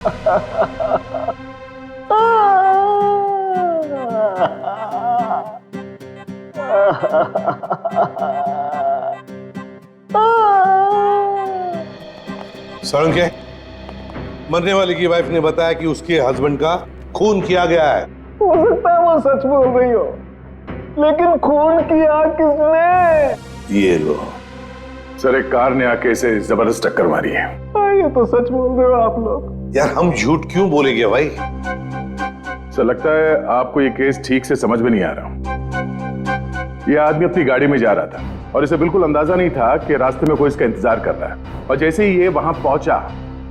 साळुंखे, मरने वाले की वाइफ ने बताया कि उसके हस्बैंड का खून किया गया है। हो सकता है वो सच बोल रही हो, लेकिन खून किया किसने? ये लो सर, एक कार ने आके इसे जबरदस्त टक्कर मारी है। ये तो सच बोल रहे हो आप लोग। यार, हम झूठ क्यों बोलेंगे भाई? सर, लगता है आपको ये केस ठीक से समझ में नहीं आ रहा। ये आदमी अपनी गाड़ी में जा रहा था और इसे बिल्कुल अंदाजा नहीं था कि रास्ते में कोई इसका इंतजार कर रहा है, और जैसे ही ये वहां पहुंचा,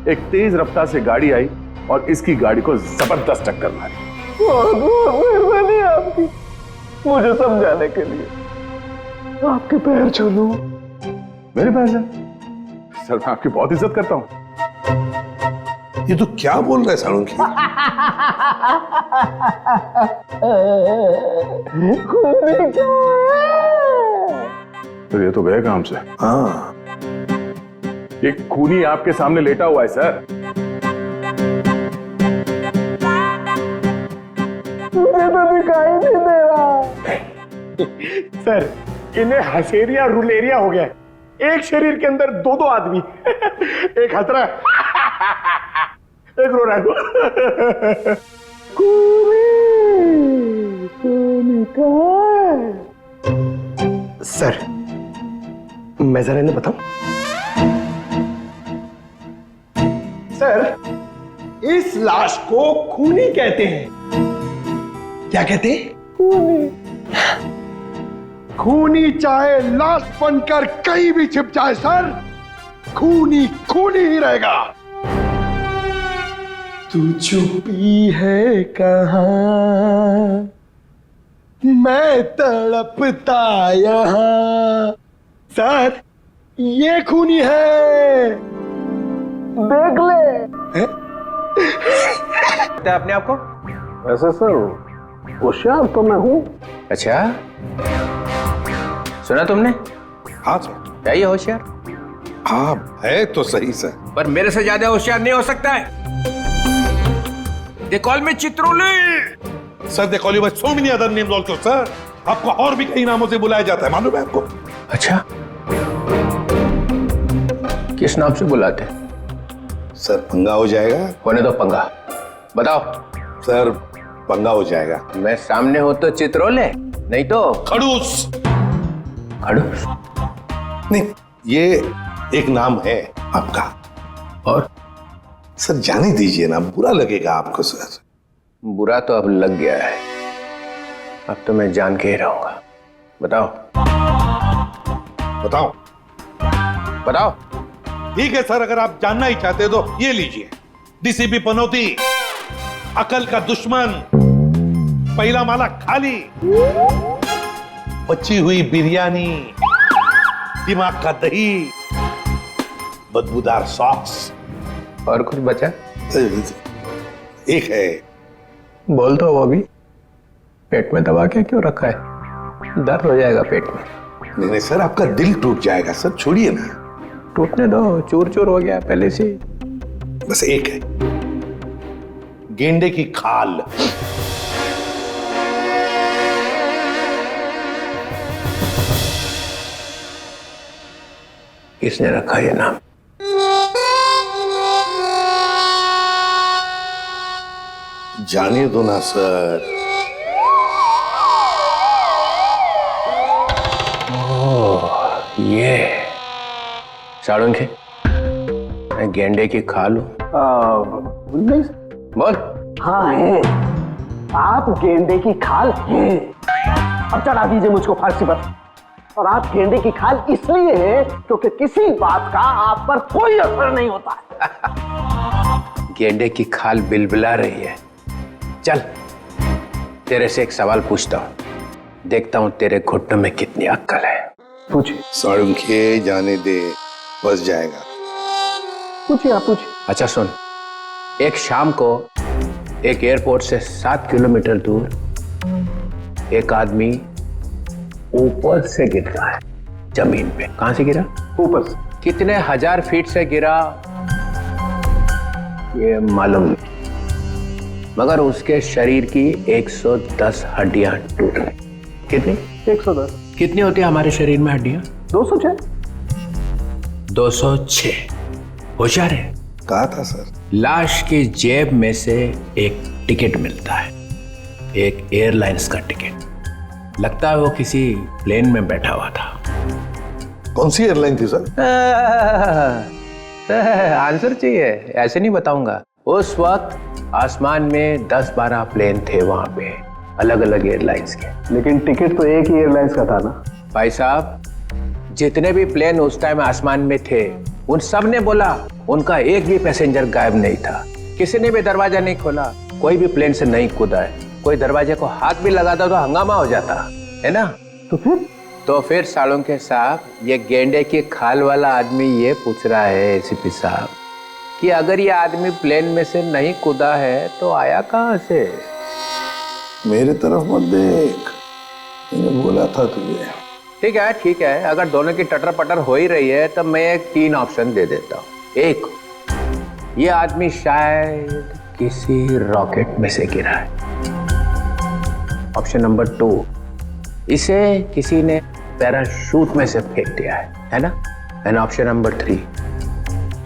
एक तेज रफ्तार से गाड़ी आई और इसकी गाड़ी को जबरदस्त टक्कर मारी। बहुत बहुत मेहरबानी आपकी मुझे समझाने के लिए। आपके पैर छू लूं? मेरे पैर से? सर, मैं आपकी बहुत इज्जत करता हूं। ये तो क्या बोल रहा है साळुंखे? तो ये तो गए काम से। हाँ, ये खूनी आपके सामने लेटा हुआ है सर। मुझे तो दिखाई नहीं दे रहा। सर, इन्हें हसेरिया रुलेरिया हो गया है। एक शरीर के अंदर दो दो आदमी। एक हंस रहा है, एक रो रहा है। सर, मैं जरा इन्हें बताऊं? सर, इस लाश को खूनी कहते हैं। क्या कहते हैं? खूनी। खूनी चाहे लाश बनकर कहीं भी छिप जाए सर, खूनी खूनी ही रहेगा। तू छुपी है कहाँ, मैं तड़पता यहाँ। सर, ये खूनी है, देख ले। अपने आप को? वैसे सर, होशियार तो मैं हूं। अच्छा, सुना तुमने? हाँ सर। क्या ये होशियार? हाँ, है तो सही सर। पर मेरे से ज्यादा होशियार नहीं हो सकता है। They call me Chitroli. Sir, they call you by so many other names also sir. आपको और भी कई नामों से बुलाया जाता है, मालूम है आपको? अच्छा, किस नाम से बुलाते? सर, पंगा हो जाएगा। होने दो पंगा, बताओ। सर, पंगा हो जाएगा। मैं सामने हो तो चित्रोले, नहीं तो खड़ूस। खड़ूस? नहीं, ये एक नाम है आपका। और सर, जाने दीजिए ना, बुरा लगेगा आपको सर। बुरा तो अब लग गया है, अब तो मैं जान के ही रहूंगा। बताओ बताओ। बताओ। ठीक है सर, अगर आप जानना ही चाहते हो तो ये लीजिए, डीसीपी पनौती, अकल का दुश्मन, पहला माला खाली, बची हुई बिरयानी, दिमाग का दही, बदबूदार सॉक्स। और कुछ बचा? एक है। बोल दो वो भी। पेट में दबा के क्यों रखा है? दर्द हो जाएगा पेट में। नहीं नहीं सर, आपका दिल टूट जाएगा सर, छोड़िए ना। टूटने दो, चूर चूर हो गया पहले से। बस एक है, गेंडे की खाल। किसने रखा ये नाम? जाने दो ना सर। ये साळुंखे, मैं गेंडे की खाल हूं। नहीं। बोल। हाँ है, आप गेंडे की खाल हैं। अब चढ़ा दीजिए मुझको फांसी पर। और आप गेंडे की खाल इसलिए है क्योंकि किसी बात का आप पर कोई असर नहीं होता है। गेंडे की खाल बिलबिला रही है। चल, तेरे से एक सवाल पूछता हूं, देखता हूं तेरे घुटनों में कितनी अक्ल है। पूछिए। साळुंखे, जाने दे, बस जाएगा। पूछिए, आप पूछिए। अच्छा सुन, एक शाम को एक एयरपोर्ट से 7 किलोमीटर दूर एक आदमी ऊपर से गिरता है जमीन पे। कहां से गिरा? ऊपर से। कितने हजार फीट से गिरा? ये मालूम नहीं, मगर उसके शरीर की 110 हड्डियां टूट गई। कितनी? 110। कितनी होती है हमारे शरीर में हड्डियां? 206। 206। होशियार है। कहा था सर। लाश की जेब में से एक टिकट मिलता है, एक एयरलाइंस का टिकट। लगता है वो किसी प्लेन में बैठा हुआ था। कौन सी एयरलाइन थी सर? आंसर चाहिए? ऐसे नहीं बताऊंगा। उस वक्त आसमान में 10-12 प्लेन थे वहां पे, अलग अलग एयरलाइंस के। लेकिन टिकट तो एक ही एयरलाइंस का था ना। भाई साहब, जितने भी प्लेन उस टाइम आसमान में थे, उन सब ने बोला उनका एक भी पैसेंजर गायब नहीं था। किसी ने भी दरवाजा नहीं खोला, कोई भी प्लेन से नहीं कूदा है। कोई दरवाजे को हाथ भी लगाता तो हंगामा हो जाता है ना। तो फिर सालों के साहब, ये गेंडे की खाल वाला आदमी ये पूछ रहा है एसीपी साहब कि अगर ये आदमी प्लेन में से नहीं कूदा है तो आया कहां से? मेरे तरफ मत देख, मैंने बोला था तुझे। ठीक है, अगर दोनों की टटर पटर हो ही रही है तो मैं एक 3 ऑप्शन दे देता हूँ। एक, ये आदमी शायद किसी रॉकेट में से गिरा है। ऑप्शन नंबर 2, इसे किसी ने पैराशूट में से फेंक दिया है ना। एंड ऑप्शन नंबर 3,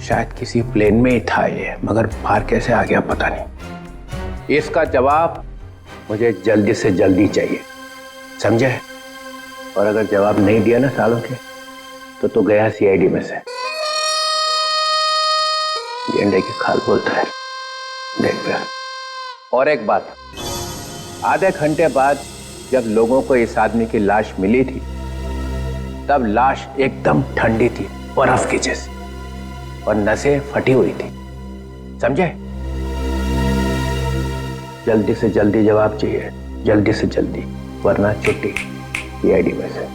शायद किसी प्लेन में ही था ये, मगर बाहर कैसे आ गया पता नहीं। इसका जवाब मुझे जल्दी से जल्दी चाहिए, समझे? और अगर जवाब नहीं दिया ना सालों के तो गया सीआईडी में से। गेंडे की खाल बोलता है, देख फिर। और एक बात, आधे घंटे बाद जब लोगों को इस आदमी की लाश मिली थी, तब लाश एकदम ठंडी थी, बर्फ की जैसी, और नसें फटी हुई थी, समझे? जल्दी से जल्दी जवाब चाहिए, जल्दी से जल्दी, वरना छुट्टी सीआईडी में से।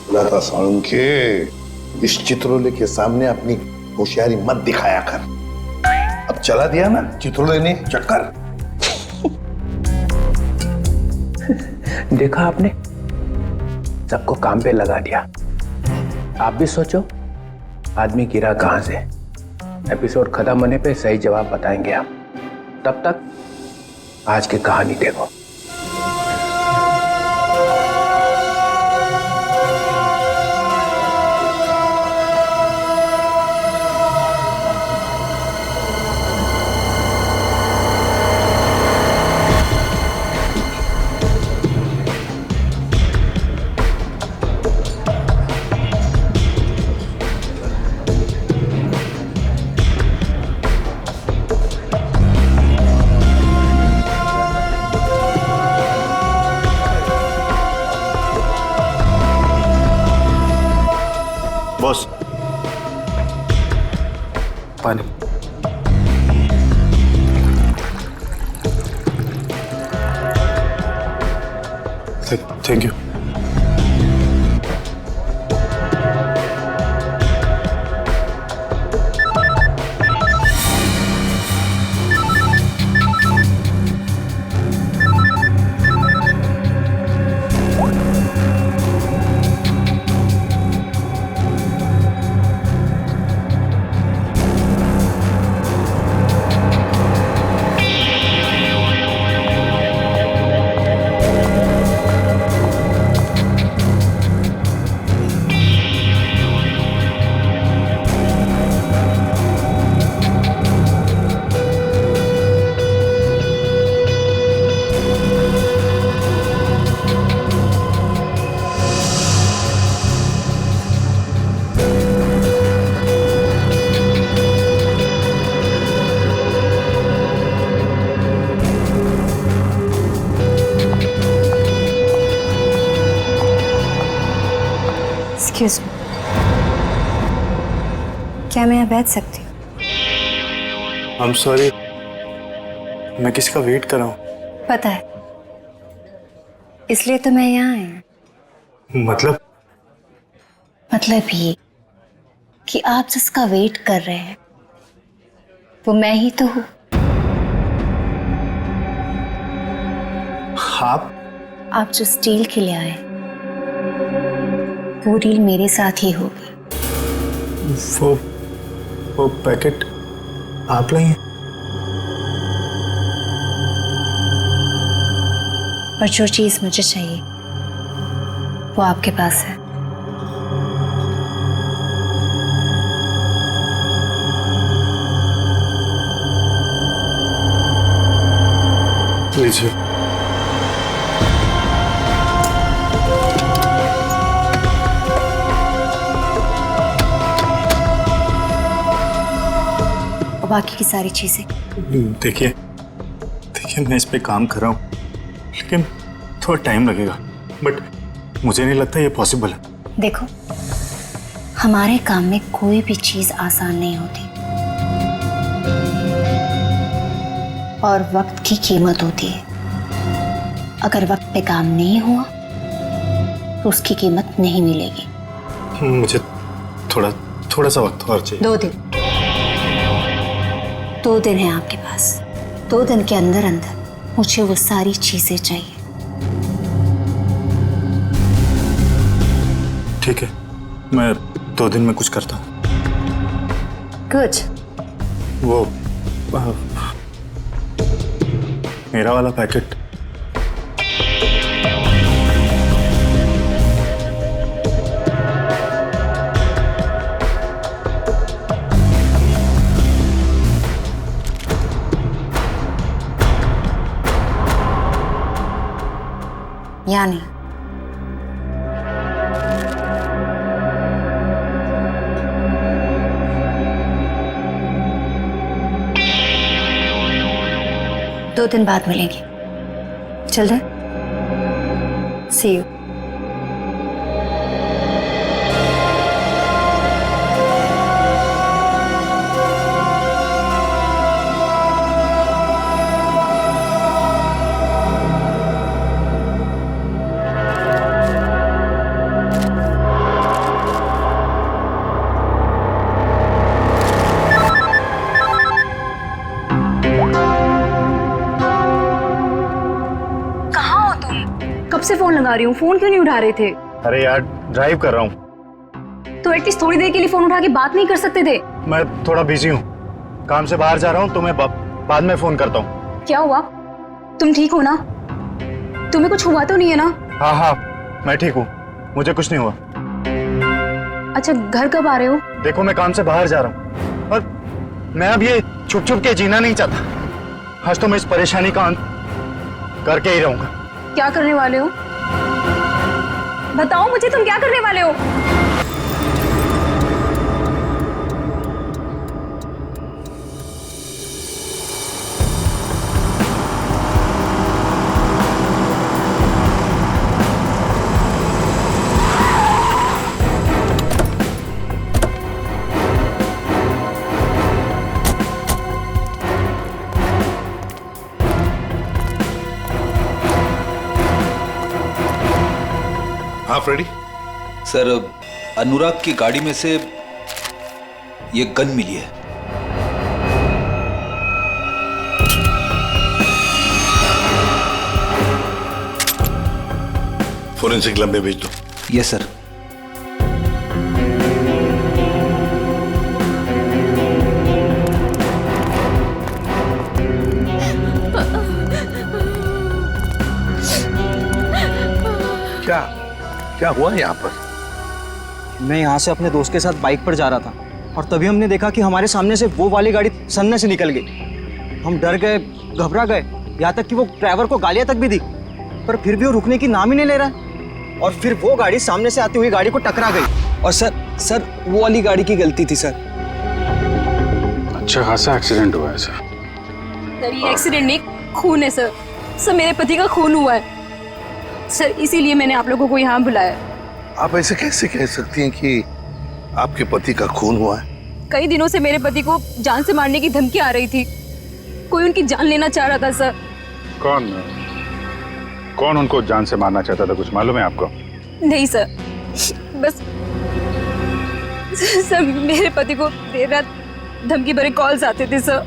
बोला था सालुंखे, इस चित्रोले के सामने अपनी होशियारी मत दिखाया कर। अब चला दिया ना चित्रोले ने चक्कर। देखा आपने, सबको काम पे लगा दिया। आप भी सोचो, आदमी गिरा कहां से? एपिसोड खत्म होने पे सही जवाब बताएंगे हम। तब तक आज की कहानी देखो। बॉस, पानी। Thank you. एक्सक्यूज मी, क्या मैं यहाँ बैठ सकती हूँ? आई एम सॉरी, मैं किसी का वेट कर रहा हूँ। पता है, इसलिए तो मैं यहाँ आई हूँ। मतलब ये कि आप जिसका वेट कर रहे हैं वो मैं ही तो हूँ। आप जो स्टील के लिए आए, वो डील मेरे साथ ही होगी। वो पैकेट आप लाई हैं? और जो चीज मुझे चाहिए वो आपके पास है। लीजिए। और बाकी की सारी चीजें। देखिए मैं इस पे काम कर रहा हूँ, लेकिन थोड़ा टाइम लगेगा, बट मुझे नहीं लगता ये पॉसिबल है। देखो, हमारे काम में कोई भी चीज आसान नहीं होती और वक्त की कीमत होती है। अगर वक्त पे काम नहीं हुआ तो उसकी कीमत नहीं मिलेगी। मुझे थोड़ा सा वक्त और चाहिए। 2 दिन। 2 दिन है आपके पास। 2 दिन के अंदर अंदर मुझे वो सारी चीजें चाहिए। ठीक है, मैं 2 दिन में कुछ करता हूँ। गुड। वो मेरा वाला पैकेट। यानी दो दिन बाद मिलेंगे। चल रहे? See you. कब से फोन लगा रही हूँ, फोन क्यों नहीं उठा रहे थे? अरे यार, ड्राइव कर रहा हूँ। तो एटलीस्ट थोड़ी देर के लिए फोन उठा के बात नहीं कर सकते थे? मैं थोड़ा बिजी हूँ, काम से बाहर जा रहा हूँ, तो मैं बाद में फोन करता हूँ। क्या हुआ? तुम ठीक हो ना? तुम्हें कुछ हुआ तो नहीं है ना? हाँ, मैं ठीक हूँ, मुझे कुछ नहीं हुआ। अच्छा, घर कब आ रहे हो? देखो, मैं काम से बाहर जा रहा हूँ और मैं अब ये छुप छुप के जीना नहीं चाहता। आज तो मैं इस परेशानी का अंत करके ही रहूंगा। क्या करने वाले हो? बताओ मुझे, तुम क्या करने वाले हो? हाँ फ्रेडी। सर, अनुराग की गाड़ी में से ये गन मिली है। फोरेंसिक लैब में भेज दो। Yes sir. क्या हुआ यहाँ पर? मैं यहाँ से अपने दोस्त के साथ बाइक पर जा रहा था और तभी हमने देखा कि हमारे सामने से वो वाली गाड़ी सन्ने से निकल गई। हम डर गए, घबरा गए, यहाँ तक कि वो ड्राइवर को गालियाँ तक भी दी, पर फिर भी वो रुकने की नाम ही नहीं ले रहा। और फिर वो गाड़ी सामने से आती हुई गाड़ी को टकरा गई। और सर वो वाली गाड़ी की गलती थी सर। अच्छा खासा एक्सीडेंट हुआ है सर। सर, ये एक्सीडेंट नहीं, खून है सर। सर, मेरे पति का खून हुआ है सर, इसीलिए मैंने आप लोगों को यहाँ बुलाया। आप ऐसे कैसे कह सकती हैं कि आपके पति का खून हुआ है? कई दिनों से मेरे पति को जान से मारने की धमकी आ रही थी। कोई उनकी जान लेना चाह रहा था सर। कौन उनको जान से मारना चाहता था, कुछ मालूम है आपको? नहीं सर, बस सर मेरे पति को देर रात धमकी भरे कॉल्स आते थे सर।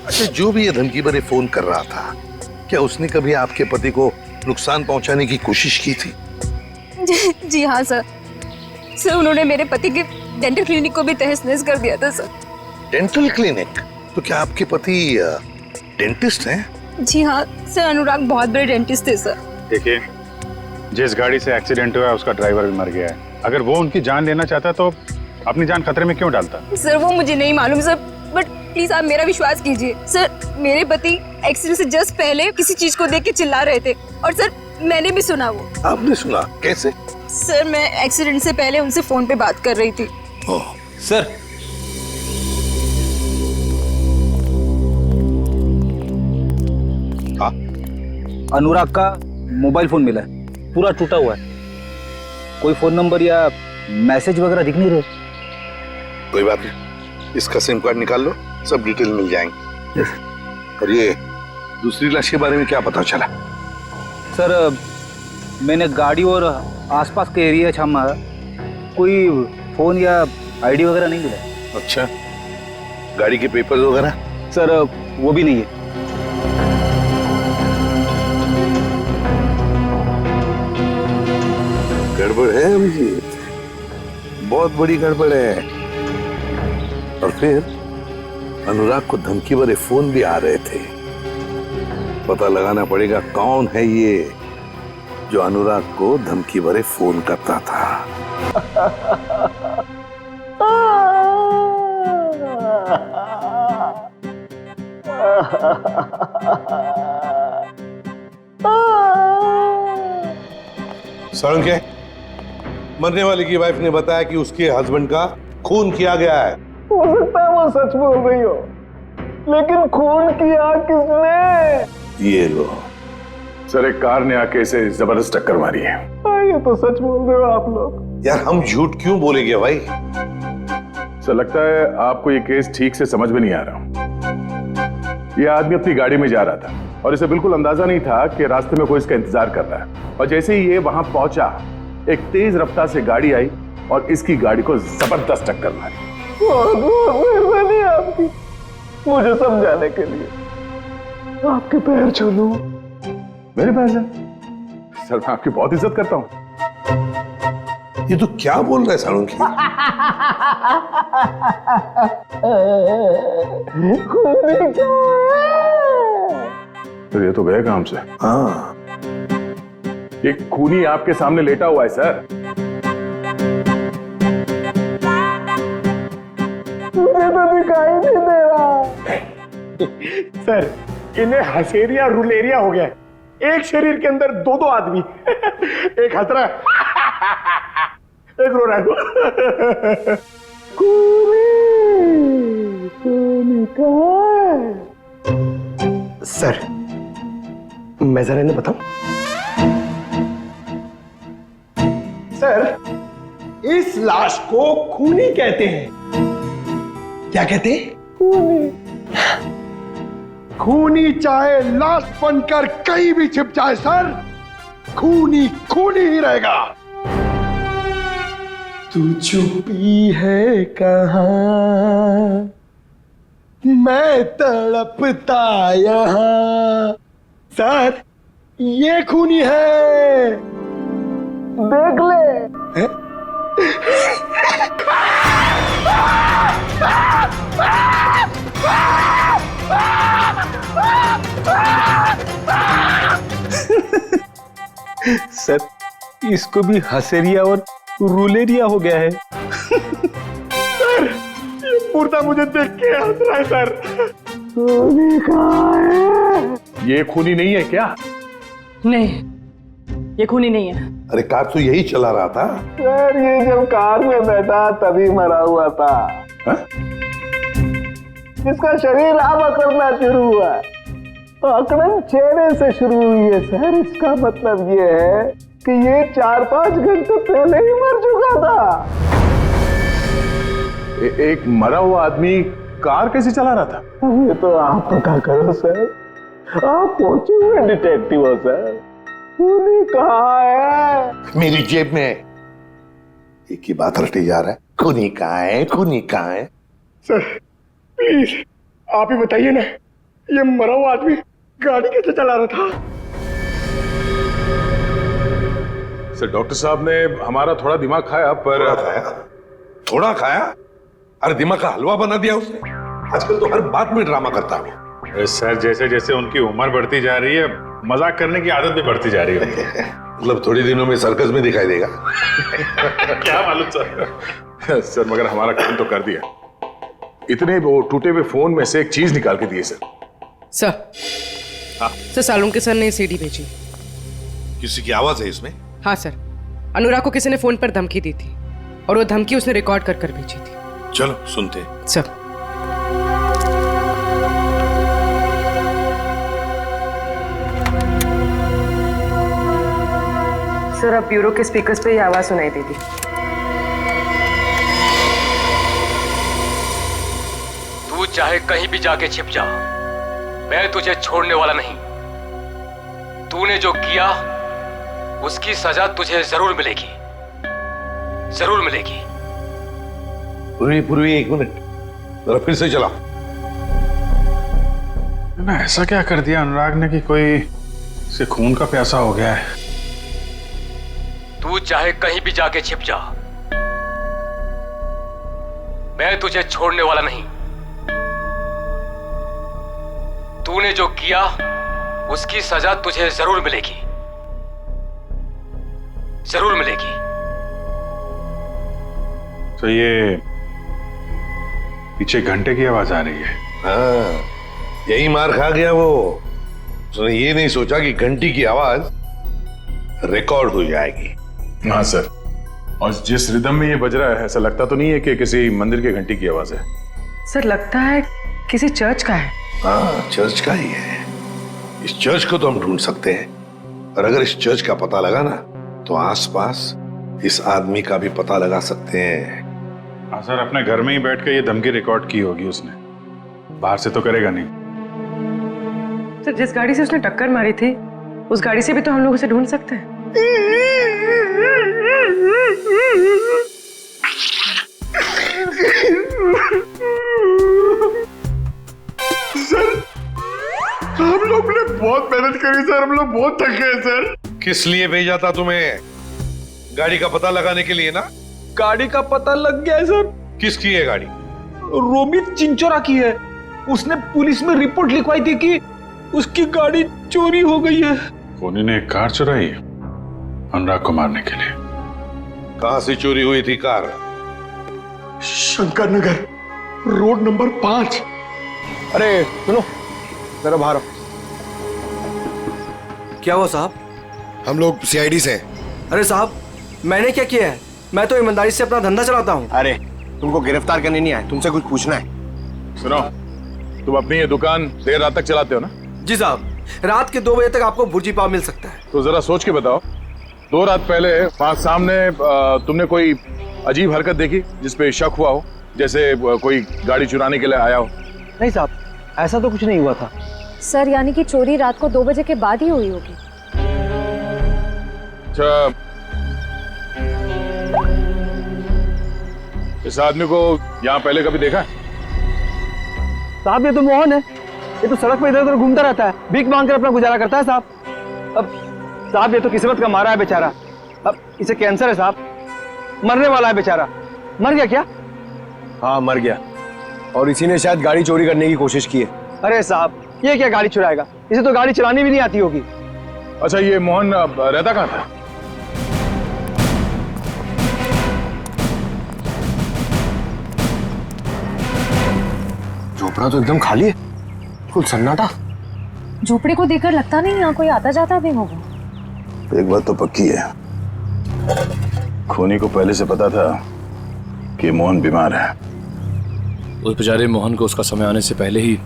अच्छा, जो भी ये धमकी भरे फोन कर रहा था, क्या उसने कभी आपके पति को नुकसान पहुंचाने की कोशिश की थी? जी हाँ सर। उन्होंने मेरे पति के डेंटल क्लिनिक को भी तहस नहस कर दिया था सर। Dental clinic? तो क्या आपके पति डेंटिस्ट हैं? जी हाँ सर, अनुराग बहुत बड़े डेंटिस्ट थे सर। देखिए, जिस गाड़ी से एक्सीडेंट हुआ है उसका ड्राइवर भी मर गया है। अगर वो उनकी जान लेना चाहता तो अपनी जान खतरे में क्यों डालता? सर वो मुझे नहीं मालूम सर, बट प्लीज आप मेरा विश्वास कीजिए सर। मेरे पति एक्सीडेंट से जस्ट पहले किसी चीज को देख के चिल्ला रहे थे और सर मैंने भी सुना वो। आपने सुना? कैसे? सर मैं एक्सीडेंट से पहले उनसे फोन पे बात कर रही थी। ओह, सर अनुराग का मोबाइल फोन मिला है, पूरा टूटा हुआ है। कोई फोन नंबर या मैसेज वगैरह दिख नहीं रहे। कोई बात नहीं, इसका सिम कार्ड निकाल लो, सब डिटेल मिल जाएंगे। और ये दूसरी लाश के बारे में क्या पता चला? सर मैंने गाड़ी और आसपास के एरिया छामा है, कोई फोन या आईडी वगैरह नहीं मिला। अच्छा, गाड़ी के पेपर्स वगैरह? सर वो भी नहीं है। गड़बड़ है अभिजीत, बहुत बड़ी गड़बड़ है। और फिर अनुराग को धमकी भरे फोन भी आ रहे थे। पता लगाना पड़ेगा कौन है ये जो अनुराग को धमकी भरे फोन करता था। सड़के मरने वाले की वाइफ ने बताया कि उसके हस्बैंड का खून किया गया है। हो सकता है वो सच बोल रही हो, लेकिन खून किया किसने? ये लो। सर, एक कार ने आके इसे जबरदस्त टक्कर मारी है। ये तो सच बोल रहे हो आप लोग। यार हम झूठ क्यों बोलेंगे भाई? सर, लगता है आपको ये केस ठीक से समझ में नहीं आ रहा। ये आदमी अपनी गाड़ी में जा रहा था और इसे बिल्कुल अंदाजा नहीं था कि रास्ते में कोई इसका इंतजार कर रहा है। और जैसे ही ये वहां पहुंचा, एक तेज रफ्तार से गाड़ी आई और इसकी गाड़ी को जबरदस्त टक्कर मारी। बहुत बहुत मेहरबानी आपकी मुझे समझाने के लिए। आपके पैर छू लूं? मेरे पैर से? सर, मैं आपकी बहुत इज्जत करता हूं। ये तो क्या बोल रहा है साळुंखी? तो ये तो गए काम से। हाँ, ये खूनी आपके सामने लेटा हुआ है सर। मुझे तो दिखाई नहीं दे रहा। सर, इन्हें हसेरिया रुलेरिया हो गया है। एक शरीर के अंदर दो दो आदमी, एक हंस रहा है, एक रो रहा है। सर, मैं जरा इन्हें बताऊं? सर, इस लाश को खूनी कहते हैं। क्या कहते हैं? खूनी। खूनी चाहे लाश बनकर कहीं भी छिप जाए सर, खूनी खूनी ही रहेगा। तू छुपी है कहाँ, मैं तड़पता यहाँ। सर, ये खूनी है, देख ले। है? सर, इसको भी हसेरिया और रुलेरिया हो गया है। सर, ये मुर्दा मुझे देख के हंस रहा है सर। खूनी कहाँ है? ये खूनी नहीं है क्या? नहीं, ये खूनी नहीं है। अरे कार तो यही चला रहा था। सर, ये जब कार में बैठा तभी मरा हुआ था। हा? इसका शरीर अब अकड़ना शुरू हुआ है। तो अकड़न चेहरे से शुरू हुई है सर। इसका मतलब ये है कि ये 4-5 घंटे पहले ही मर चुका था। एक मरा हुआ आदमी कार कैसे चला रहा था? ये तो आप पता करो सर। आप पहुंचे हुए डिटेक्टिव हो सर। खूनी कहाँ है? मेरी जेब में। एक ही बात रटी जा रहा है, खूनी कहाँ है, खूनी कहाँ है? सर प्लीज आप ही बताइए ना, ये मरा हुआ आदमी गाड़ी कैसे चला रहा था? सर, डॉक्टर साहब ने हमारा थोड़ा दिमाग खाया, पर थोड़ा खाया? थोड़ा खाया? अरे दिमाग का हलवा बना दिया उसने। आजकल तो हर बात में ड्रामा करता है। अरे सर, जैसे जैसे उनकी उम्र बढ़ती जा रही है, मजाक करने की आदत भी बढ़ती जा रही है। मतलब थोड़ी दिनों में सर्कस में दिखाई देगा। क्या मालूम सर। सर मगर हमारा काम तो कर दिया। इतने वो टूटे हुए फोन में से एक चीज निकाल के दिए सर। सर सालुंके सर ने सीडी भेजी। किसी की आवाज है इसमें? हाँ सर, अनुराग को किसी ने फोन पर धमकी दी थी और वो धमकी उसने रिकॉर्ड कर कर भेजी थी। चलो सुनते हैं। सर सर, अब ब्यूरो के स्पीकर्स पे ये आवाज सुनाई देगी। तू चाहे कहीं भी जाके छिप जा, मैं तुझे छोड़ने वाला नहीं। तूने जो किया उसकी सजा तुझे जरूर मिलेगी, जरूर मिलेगी। पूर्वी एक मिनट, जरा फिर से चला। ना ऐसा क्या कर दिया अनुराग ने कि कोई से खून का प्यासा हो गया है। तू चाहे कहीं भी जाके छिप जा, मैं तुझे छोड़ने वाला नहीं। तूने जो किया उसकी सजा तुझे जरूर मिलेगी, जरूर मिलेगी। तो ये पीछे घंटे की आवाज आ रही है। हाँ, यही मार खा गया वो। उसने ये नहीं सोचा कि घंटी की आवाज रिकॉर्ड हो जाएगी। हाँ सर, और जिस रिदम में ये बज रहा है, ऐसा लगता तो नहीं है कि किसी मंदिर की घंटी की आवाज है। सर लगता है किसी चर्च का है। हाँ, चर्च का ही है। इस चर्च को तो हम ढूंढ सकते हैं, और अगर इस चर्च का पता लगा ना तो आसपास इस आदमी का भी पता लगा सकते हैं। हाँ सर, अपने घर में ही बैठ के ये धमकी रिकॉर्ड की होगी उसने, बाहर से तो करेगा नहीं। सर जिस गाड़ी से उसने टक्कर मारी थी उस गाड़ी से भी तो हम लोग उसे ढूंढ सकते हैं। हम लोग ने बहुत मेहनत करी सर, हम लोग बहुत थक गए सर। किस लिए भेजा था तुम्हें? गाड़ी का पता लगाने के लिए ना? गाड़ी का पता लग गया है सर। किसकी है गाड़ी? रोमित चिंचोरा की है। उसने पुलिस में रिपोर्ट लिखवाई थी कि उसकी गाड़ी चोरी हो गई है। कोनी ने एक कार चुराई है अनुराग को मारने के लिए। कहां से चोरी हुई थी car? Shankar Nagar, road number 5। अरे सुनो, जरा बाहर आओ। क्या हुआ साहब? हम लोग सीआईडी से हैं। अरे साहब, मैंने क्या किया है? मैं तो ईमानदारी से अपना धंधा चलाता हूँ। अरे तुमको गिरफ्तार करने नहीं आए, तुमसे कुछ पूछना है। सुनो, तुम अपनी ये दुकान देर रात तक चलाते हो ना? जी साहब, रात के 2 बजे तक आपको भुर्जी पाव मिल सकता है। तो जरा सोच के बताओ, 2 रात पहले वहां सामने तुमने कोई अजीब हरकत देखी जिसपे शक हुआ हो, जैसे कोई गाड़ी चुराने के लिए आया हो? नहीं साहब, ऐसा तो कुछ नहीं हुआ था। सर यानी कि चोरी रात को 2 बजे के बाद ही हुई होगी। अच्छा, इस आदमी को यहाँ पहले कभी देखा है? साहब ये तो मोहन है, ये तो सड़क पे इधर उधर घूमता रहता है, भीख मांग कर अपना गुजारा करता है साहब। अब साहब ये तो किस्मत का मारा है बेचारा। अब इसे कैंसर है साहब, मरने वाला है बेचारा। मर गया क्या? हाँ मर गया, और इसी ने शायद गाड़ी चोरी करने की कोशिश की है। अरे साहब, ये क्या गाड़ी चुराएगा? इसे तो गाड़ी चलानी भी नहीं आती होगी। अच्छा, ये मोहन रहता कहाँ था? झोपड़ा तो एकदम खाली है, कुल सन्नाटा। झोपड़ी को देखकर लगता नहीं यहाँ कोई आता जाता भी होगा। एक बात तो पक्की है, खूनी को पहले से पता था कि मोहन बीमार है। उस बेचारे मोहन को उसका समय आने से पहले ही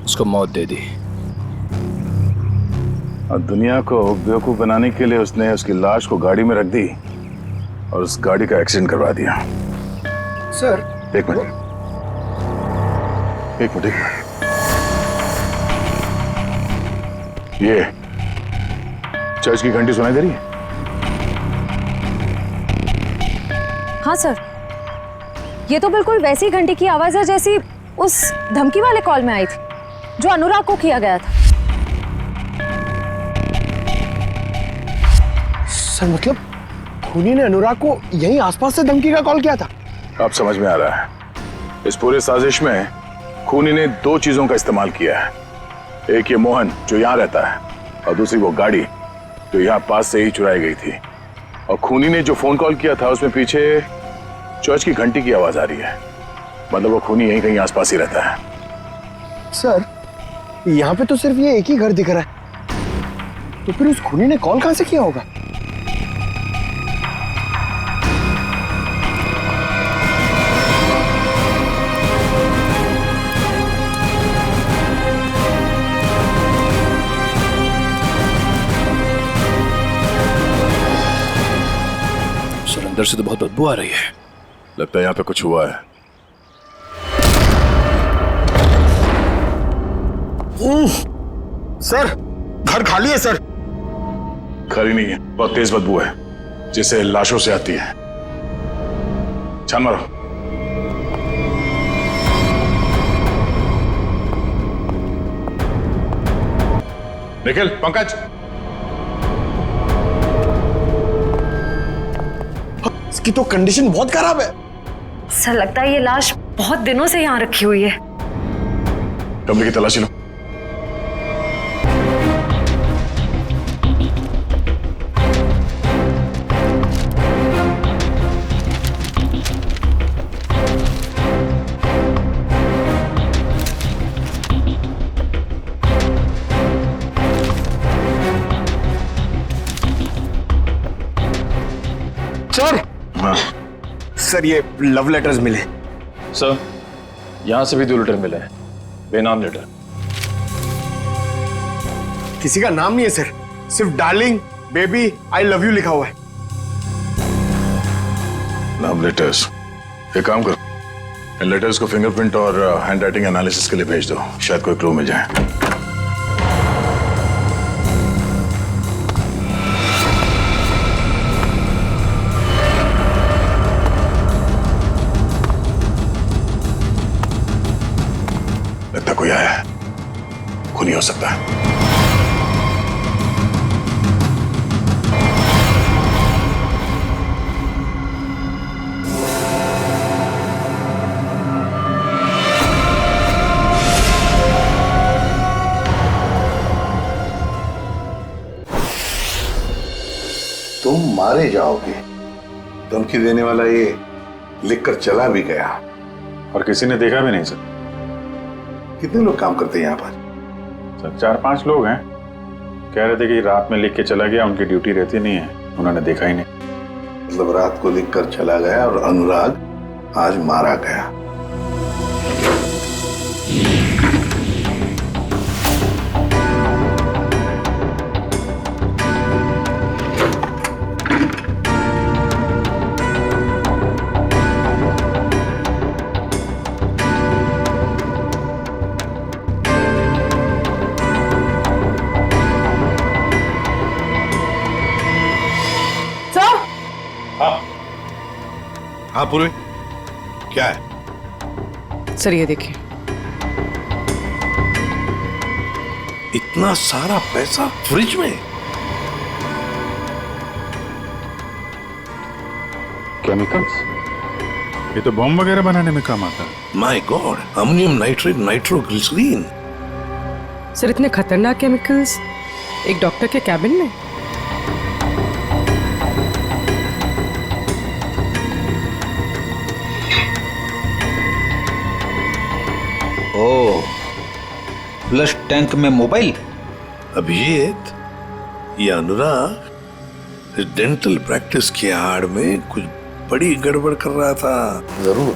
उसको मौत दे दी। और दुनिया को बेवकूफ बनाने के लिए उसने उसकी लाश को गाड़ी में रख दी और उस गाड़ी का एक्सीडेंट करवा दिया। सर एक मिनट। ये चर्च की घंटी सुनाई दे रही है? हाँ सर, ये तो बिल्कुल वैसी घंटी की आवाज है जैसी उस धमकी वाले कॉल में आई थी जो अनुराग को किया गया था। सर मतलब खूनी ने अनुराग को यहीं आसपास से धमकी का कॉल किया था? अब समझ में आ रहा है, इस पूरे साजिश में खूनी ने दो चीजों का इस्तेमाल किया है। एक ये मोहन जो यहाँ रहता है और दूसरी वो गाड़ी जो यहाँ पास से ही चुराई गई थी। और खूनी ने जो फोन कॉल किया था उसमें पीछे चर्च की घंटी की आवाज आ रही है। मतलब वो खूनी यहीं कहीं आसपास ही रहता है। सर यहाँ पे तो सिर्फ ये एक ही घर दिख रहा है, तो फिर उस खूनी ने कॉल कहां से किया होगा? सर अंदर से तो बहुत बदबू आ रही है। लगता है यहाँ पे कुछ हुआ है। सर घर खाली है सर। खाली नहीं है, बहुत तेज बदबू है जिससे लाशों से आती है। छान मारो। निखिल, पंकज, इसकी तो कंडीशन बहुत खराब है। सर लगता है ये लाश बहुत दिनों से यहाँ रखी हुई है। कमरे की तलाशी लो। सर हाँ सर ये लव लेटर्स मिले। सर यहां से भी 2 लेटर मिले हैं, बेनाम लेटर। किसी का नाम नहीं है सर, सिर्फ darling, baby, I love you लिखा हुआ है। Love letters. एक काम करो, इन लेटर्स को फिंगरप्रिंट और हैंड राइटिंग एनालिसिस के लिए भेज दो, शायद कोई क्लू मिल जाए। लगता कोई आया है, खूनी हो सकता है। तुम मारे जाओगे, धमकी देने वाला ये लिखकर चला भी गया। और किसी ने देखा भी नहीं सर। कितने लोग काम करते हैं यहाँ पर? सर 4-5 लोग हैं। कह रहे थे कि रात में लिख के चला गया, उनकी ड्यूटी रहती नहीं है, उन्होंने देखा ही नहीं। मतलब रात को लिखकर चला गया और अनुराग आज मारा गया। हाँ पूर्वी, क्या है? सर ये देखिए, इतना सारा पैसा फ्रिज में? केमिकल्स? ये तो बम वगैरह बनाने में काम आता है। My God, ammonium nitrate, nitroglycerin. Sir इतने खतरनाक केमिकल्स एक डॉक्टर के कैबिन में? ओह, फ्लश टैंक में मोबाइल। अभिजीत, ये अनुराग इस डेंटल प्रैक्टिस की आड़ में कुछ बड़ी गड़बड़ कर रहा था। जरूर।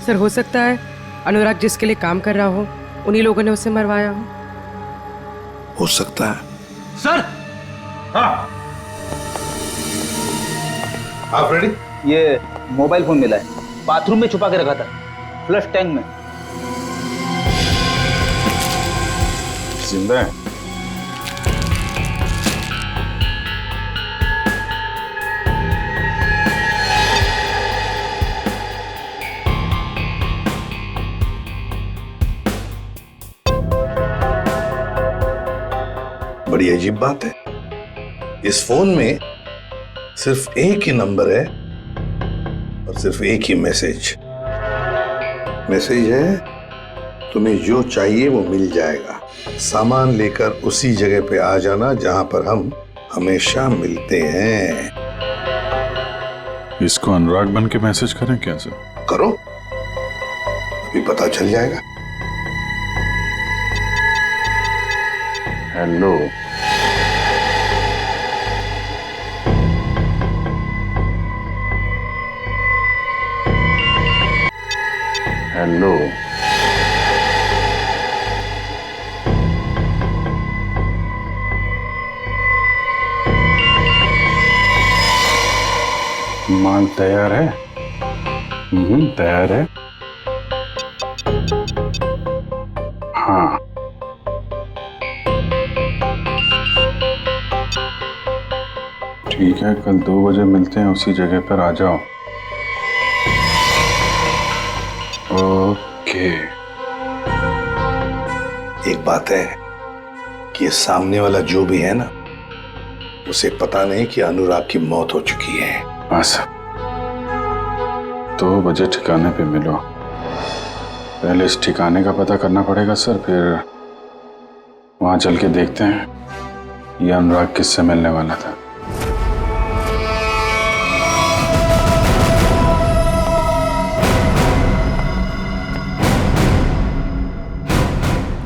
सर हो सकता है अनुराग जिसके लिए काम कर रहा हो उन्हीं लोगों ने उसे मरवाया हो सकता है। सर हाँ फ्रेडी, ये मोबाइल फोन मिला है, बाथरूम में छुपा के रखा था, फ्लश टैंक में। जिंदा है? बड़ी अजीब बात है, इस फोन में सिर्फ एक ही नंबर है और सिर्फ एक ही मैसेज। मैसेज है, तुम्हें जो चाहिए वो मिल जाएगा। सामान लेकर उसी जगह पे आ जाना जहां पर हम हमेशा मिलते हैं। इसको अनुराग बन के मैसेज करें क्या सर? करो, अभी पता चल जाएगा। हेलो, हेलो, माल तैयार है? तैयार है। हाँ, ठीक है, कल 2 बजे मिलते हैं, उसी जगह पर आ जाओ। ओके। एक बात है कि ये सामने वाला जो भी है ना, उसे पता नहीं कि अनुराग की मौत हो चुकी है। हाँ सर, 2 बजे ठिकाने पे मिलो। पहले इस ठिकाने का पता करना पड़ेगा सर, फिर वहां चल के देखते हैं ये अनुराग किससे मिलने वाला था।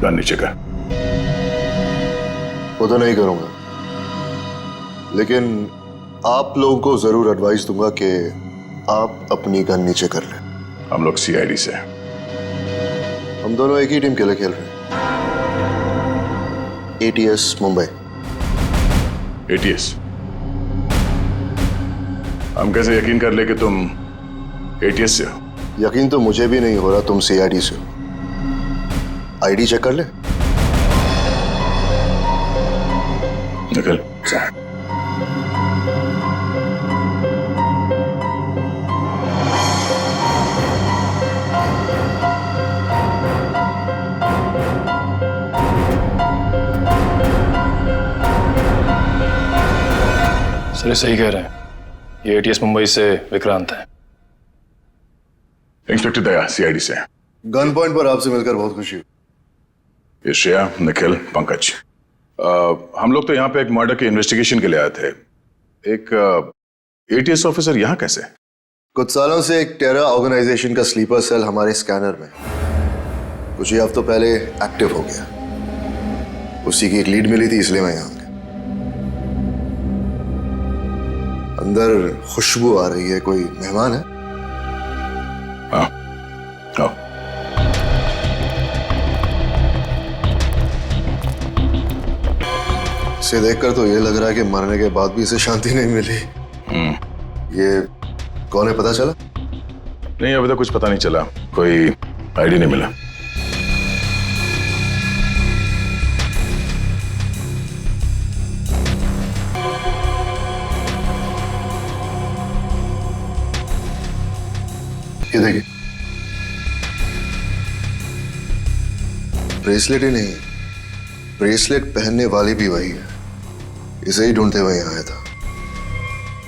गन नीचे कर। वो तो नहीं करूंगा, लेकिन आप लोगों को जरूर एडवाइस दूंगा कि आप अपनी गन नीचे कर लें। हम लोग सीआईडी से हैं। हम दोनों एक ही टीम के लिए खेल रहे हैं। ATS मुंबई। ATS? हम कैसे यकीन कर ले कि तुम ATS से हो? यकीन तो मुझे भी नहीं हो रहा तुम CID से हो। ID चेक कर ले। निकल। सर सही कह रहे हैं, ये ATS मुंबई से विक्रांत है। इंस्पेक्टर दया, CID से। गन पॉइंट पर आपसे मिलकर बहुत खुशी हुई। ये श्रेया, निखिल, पंकज। हम लोग तो यहाँ पे एक मर्डर के इन्वेस्टिगेशन के लिए आए थे। एक ATS ऑफिसर यहाँ कैसे? कुछ सालों से एक टेरर ऑर्गेनाइजेशन का स्लीपर सेल हमारे स्कैनर में कुछ ही हफ्तों पहले एक्टिव हो गया। उसी की एक लीड मिली थी, इसलिए मैं यहाँ आ गया। अंदर खुशबू आ रही है, कोई मेहमान है? हाँ, आओ। इसे देखकर तो ये लग रहा है कि मरने के बाद भी इसे शांति नहीं मिली। ये कौन है, पता चला? नहीं, अभी तक कुछ पता नहीं चला, कोई आईडी नहीं मिला। ये देखिए, ब्रेसलेट ही नहीं, ब्रेसलेट पहनने वाली भी वही है। इसे ही ढूंढते हुए यहाँ आया था।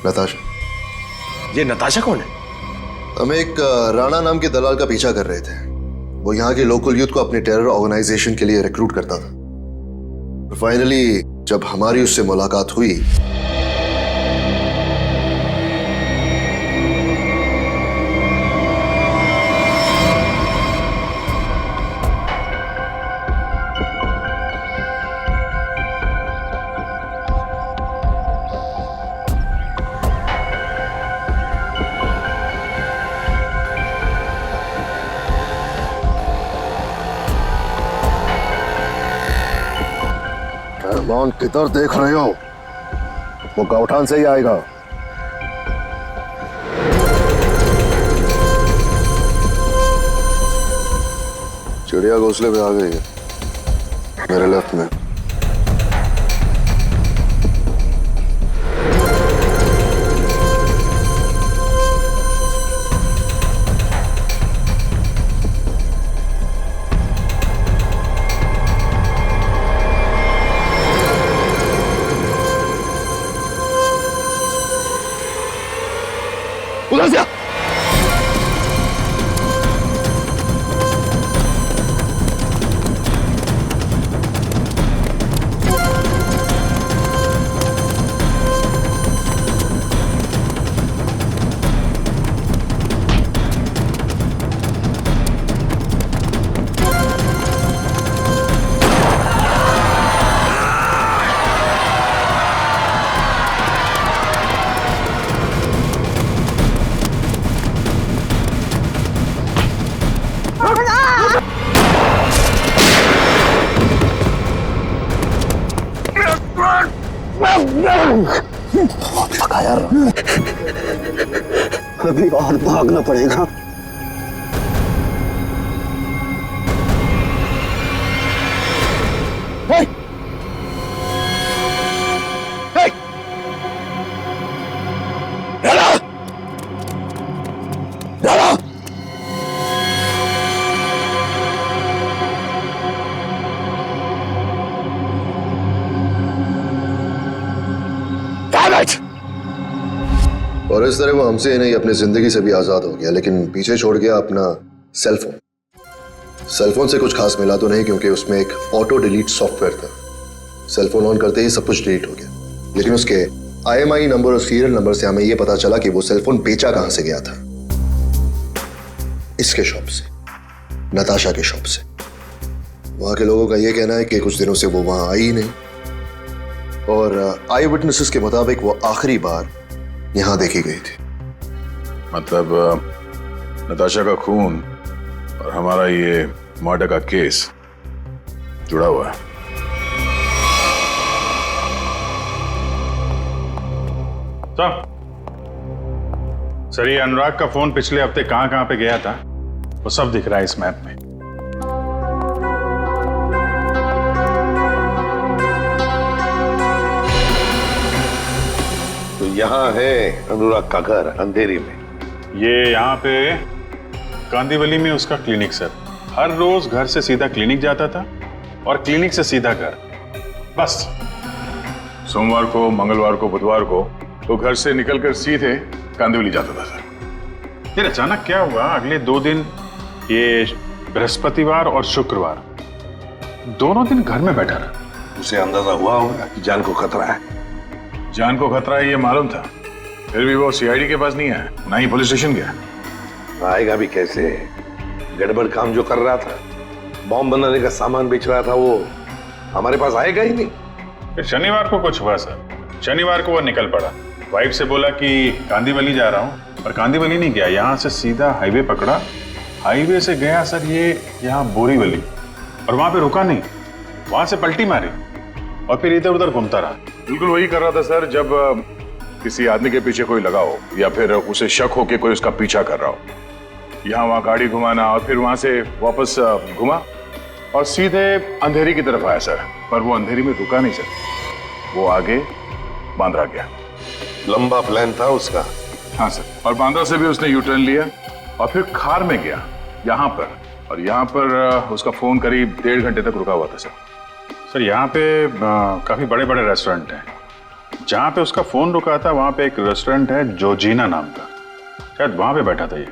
नताशा। ये नताशा कौन है? हम एक राणा नाम के दलाल का पीछा कर रहे थे। वो यहाँ के लोकल यूथ को अपने टेरर ऑर्गेनाइजेशन के लिए रिक्रूट करता था। फाइनली जब हमारी उससे मुलाकात हुई, किधर देख रहे हो? वो गौठान से ही आएगा। चिड़िया घोंसले पे आ गई है, मेरे लेफ्ट में। उधर से थका यार, अभी और भागना पड़ेगा। और इस तरह वो हमसे नहीं अपनी जिंदगी से भी आजाद हो गया, लेकिन पीछे छोड़ गया अपना सेलफोन। सेलफोन से कुछ खास मिला तो नहीं, क्योंकि उसमें एक ऑटो डिलीट सॉफ्टवेयर था। सेलफोन ऑन करते ही सब कुछ डिलीट हो गया, लेकिन उसके IMEI नंबर और सीरियल नंबर से हमें यह पता चला कि वो सेलफोन बेचा कहां से गया था। इसके शॉप से, नताशा के शॉप से। वहां के लोगों का यह कहना है कि कुछ दिनों से वो वहां आई ही नहीं, और आई विटनेसेस के मुताबिक वो आखिरी बार यहां देखी गई थी। मतलब नताशा का खून और हमारा ये मर्डर का केस जुड़ा हुआ है। सर, ये अनुराग का फोन पिछले हफ्ते कहां कहां पे गया था वो सब दिख रहा है इस मैप में। तो यहाँ है अनुराग का घर अंधेरी में। ये यहाँ पे कांदीवली में उसका क्लिनिक सर। हर रोज घर से सीधा क्लिनिक जाता था और क्लिनिक से सीधा घर, बस। सोमवार को, मंगलवार को, बुधवार को तो घर से निकलकर सीधे कांदिवली जाता था सर। फिर अचानक क्या हुआ, अगले 2 दिन, ये बृहस्पतिवार और शुक्रवार, दोनों दिन घर में बैठा रहा। उसे अंदाजा हुआ होगा कि जान को खतरा है। जान को खतरा है ये मालूम था, फिर भी वो CID के पास नहीं आया, ना ही पुलिस स्टेशन गया। आएगा भी कैसे? गड़बड़ काम जो कर रहा था, बॉम्ब बनाने का सामान बेच रहा था, वो हमारे पास आएगा ही नहीं। फिर शनिवार को कुछ हुआ सर। शनिवार को वो निकल पड़ा, वाइफ से बोला कि कांदीवली जा रहा हूँ, पर कांदीवली नहीं गया, यहाँ से सीधा हाईवे पकड़ा। हाईवे से गया सर ये यहाँ बोरीवली, और वहां पे रुका नहीं, वहां से पलटी मारी और फिर इधर उधर घूमता रहा। बिल्कुल वही कर रहा था सर, जब किसी आदमी के पीछे कोई लगा हो या फिर उसे शक हो कि कोई उसका पीछा कर रहा हो। यहाँ वहाँ गाड़ी घुमाना और फिर वहां से वापस घुमा और सीधे अंधेरी की तरफ आया सर। पर वो अंधेरी में रुका नहीं सर, वो आगे बांद्रा गया। लंबा प्लान था उसका। हाँ सर, और बांद्रा से भी उसने U-टर्न लिया और फिर खार में गया यहाँ पर, और यहाँ पर उसका फोन करीब 1.5 घंटे तक रुका हुआ था सर। सर यहाँ पे काफी बड़े बड़े रेस्टोरेंट हैं। जहाँ पे उसका फोन रुका था वहाँ पे एक रेस्टोरेंट है जोजीना नाम का, शायद वहाँ पे बैठा था ये।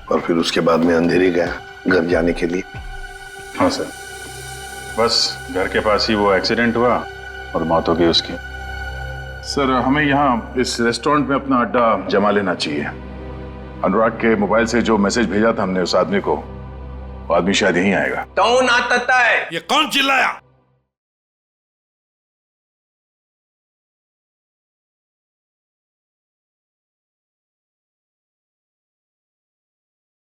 और फिर उसके बाद में अंधेरी गया घर जाने के लिए। हाँ सर, बस घर के पास ही वो एक्सीडेंट हुआ और मौत हो गई उसकी। सर हमें यहाँ इस रेस्टोरेंट में अपना अड्डा जमा लेना चाहिए। अनुराग के मोबाइल से जो मैसेज भेजा था हमने उस आदमी को, वो आदमी शायद यहीं आएगा। कौन आता है? ये कौन चिल्लाया?